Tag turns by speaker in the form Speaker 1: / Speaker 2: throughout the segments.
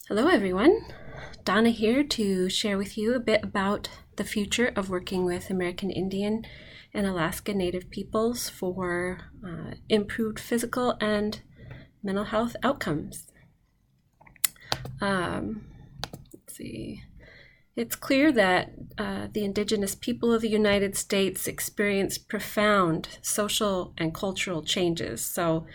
Speaker 1: Hello everyone, Donna here to share with you a bit about the future of working with American Indian and Alaska Native peoples for improved physical and mental health outcomes. Let's see. It's clear that the indigenous people of the United States experience profound social and cultural changes. So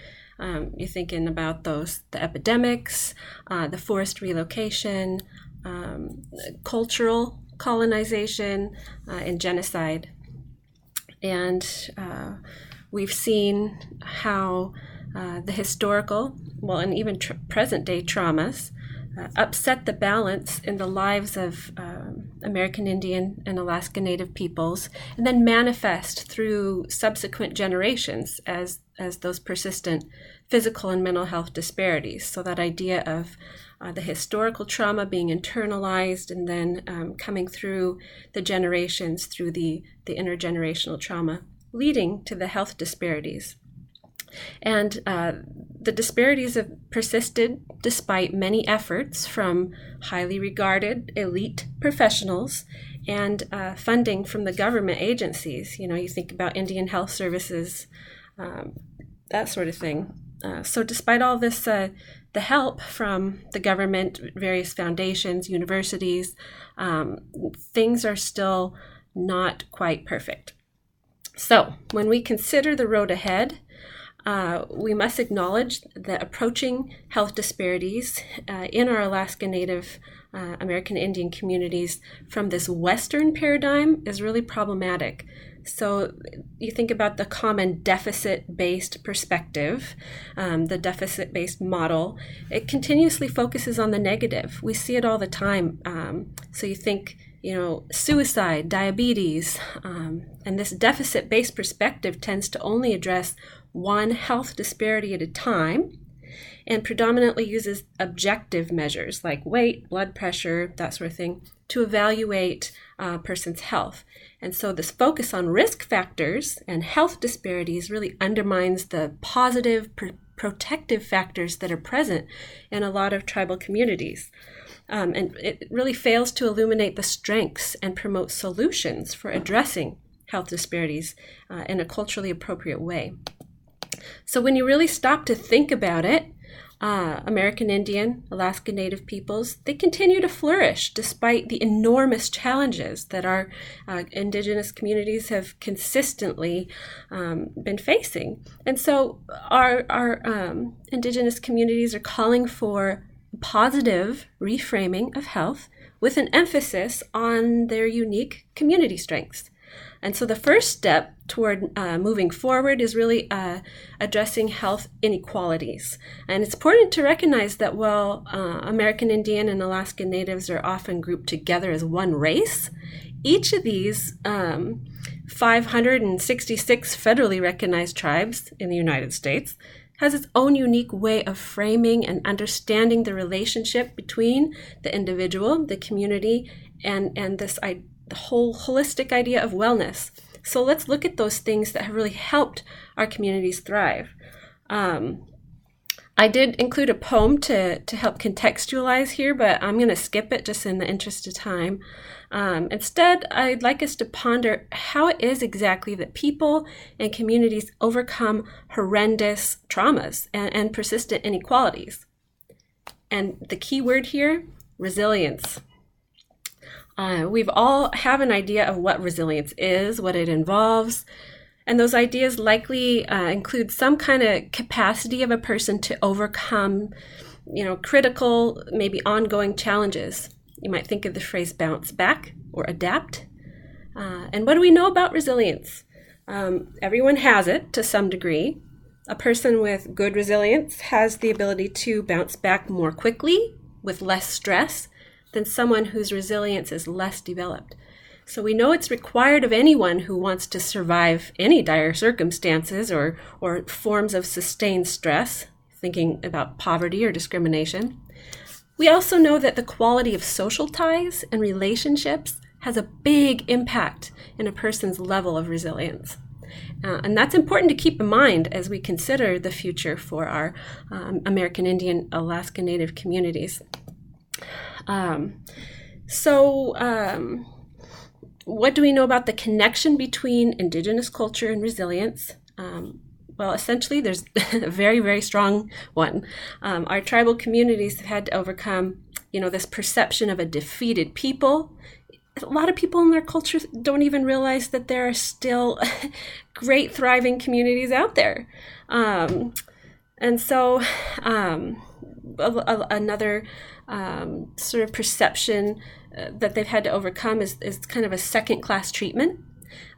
Speaker 1: you're thinking about the epidemics, the forced relocation, cultural colonization, and genocide. And we've seen how the historical, and even present-day traumas upset the balance in the lives of American Indian and Alaska Native peoples, and then manifest through subsequent generations as those persistent physical and mental health disparities. So that idea of the historical trauma being internalized and then coming through the generations through the intergenerational trauma, leading to the health disparities. And the disparities have persisted despite many efforts from highly regarded elite professionals and funding from the government agencies. You think about Indian Health Services, that sort of thing. So despite all this, the help from the government, various foundations, universities, things are still not quite perfect. So when we consider the road ahead, we must acknowledge that approaching health disparities in our Alaska Native American Indian communities from this Western paradigm is really problematic. So you think about the common deficit-based perspective, the deficit-based model. It continuously focuses on the negative. We see it all the time. So you think, suicide, diabetes, and this deficit-based perspective tends to only address one health disparity at a time and predominantly uses objective measures like weight, blood pressure, that sort of thing, to evaluate a person's health. And so this focus on risk factors and health disparities really undermines the positive protective factors that are present in a lot of tribal communities. And it really fails to illuminate the strengths and promote solutions for addressing health disparities in a culturally appropriate way. So when you really stop to think about it, American Indian, Alaska Native peoples, they continue to flourish despite the enormous challenges that our indigenous communities have consistently been facing. And so our indigenous communities are calling for positive reframing of health with an emphasis on their unique community strengths. And so the first step toward moving forward is really addressing health inequalities. And it's important to recognize that while American Indian and Alaska Natives are often grouped together as one race, each of these 566 federally recognized tribes in the United States has its own unique way of framing and understanding the relationship between the individual, the community, and the whole holistic idea of wellness. So let's look at those things that have really helped our communities thrive. I did include a poem to help contextualize here, but I'm going to skip it just in the interest of time. Instead, I'd like us to ponder how it is exactly that people and communities overcome horrendous traumas and persistent inequalities. And the key word here, resilience. We've all have an idea of what resilience is, what it involves, and those ideas likely include some kind of capacity of a person to overcome, critical, maybe ongoing challenges. You might think of the phrase bounce back or adapt. And what do we know about resilience? Everyone has it to some degree. A person with good resilience has the ability to bounce back more quickly with less stress than someone whose resilience is less developed. So we know it's required of anyone who wants to survive any dire circumstances or forms of sustained stress, thinking about poverty or discrimination. We also know that the quality of social ties and relationships has a big impact in a person's level of resilience. And that's important to keep in mind as we consider the future for our American Indian Alaska Native communities. What do we know about the connection between Indigenous culture and resilience? Well, essentially, there's a very, very strong one. Our tribal communities have had to overcome, this perception of a defeated people. A lot of people in their culture don't even realize that there are still great, thriving communities out there. Another sort of perception that they've had to overcome is kind of a second-class treatment.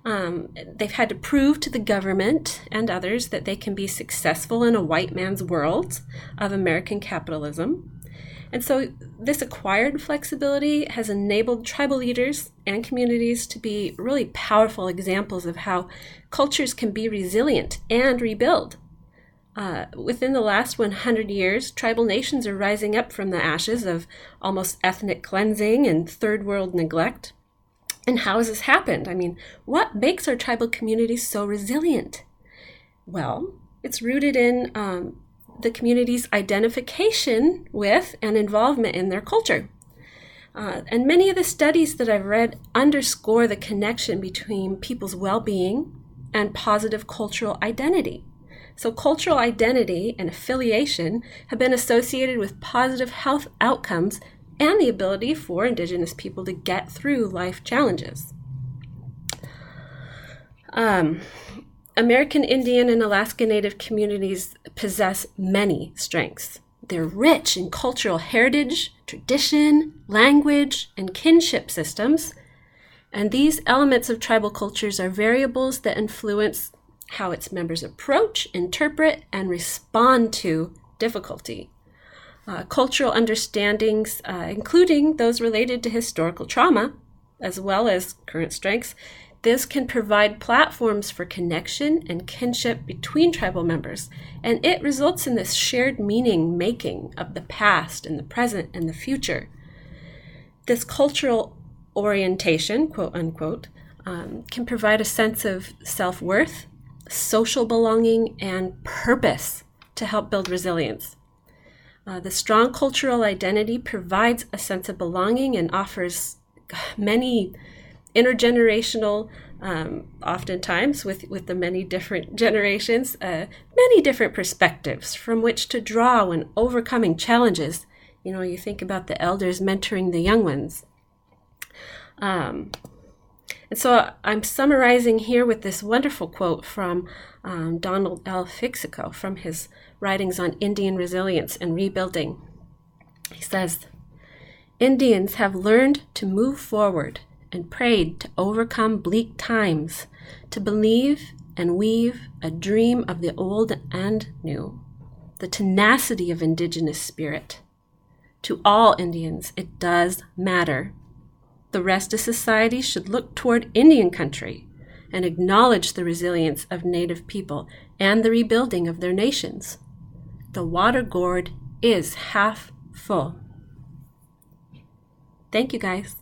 Speaker 1: They've had to prove to the government and others that they can be successful in a white man's world of American capitalism. And so this acquired flexibility has enabled tribal leaders and communities to be really powerful examples of how cultures can be resilient and rebuild. Within the last 100 years, tribal nations are rising up from the ashes of almost ethnic cleansing and third world neglect. And how has this happened? I mean, what makes our tribal communities so resilient? Well, it's rooted in the community's identification with and involvement in their culture. And many of the studies that I've read underscore the connection between people's well-being and positive cultural identity. So cultural identity and affiliation have been associated with positive health outcomes and the ability for Indigenous people to get through life challenges. American Indian and Alaska Native communities possess many strengths. They're rich in cultural heritage, tradition, language, and kinship systems. And these elements of tribal cultures are variables that influence how its members approach, interpret, and respond to difficulty. Cultural understandings, including those related to historical trauma, as well as current strengths, this can provide platforms for connection and kinship between tribal members, and it results in this shared meaning making of the past and the present and the future. This cultural orientation, quote unquote, can provide a sense of self-worth, social belonging, and purpose to help build resilience. The strong cultural identity provides a sense of belonging and offers many intergenerational, oftentimes with the many different generations, many different perspectives from which to draw when overcoming challenges. You think about the elders mentoring the young ones. And so I'm summarizing here with this wonderful quote from Donald L. Fixico from his writings on Indian resilience and rebuilding. He says, "Indians have learned to move forward and prayed to overcome bleak times, to believe and weave a dream of the old and new, the tenacity of Indigenous spirit. To all Indians, it does matter. The rest of society should look toward Indian country and acknowledge the resilience of Native people and the rebuilding of their nations. The water gourd is half full." Thank you, guys.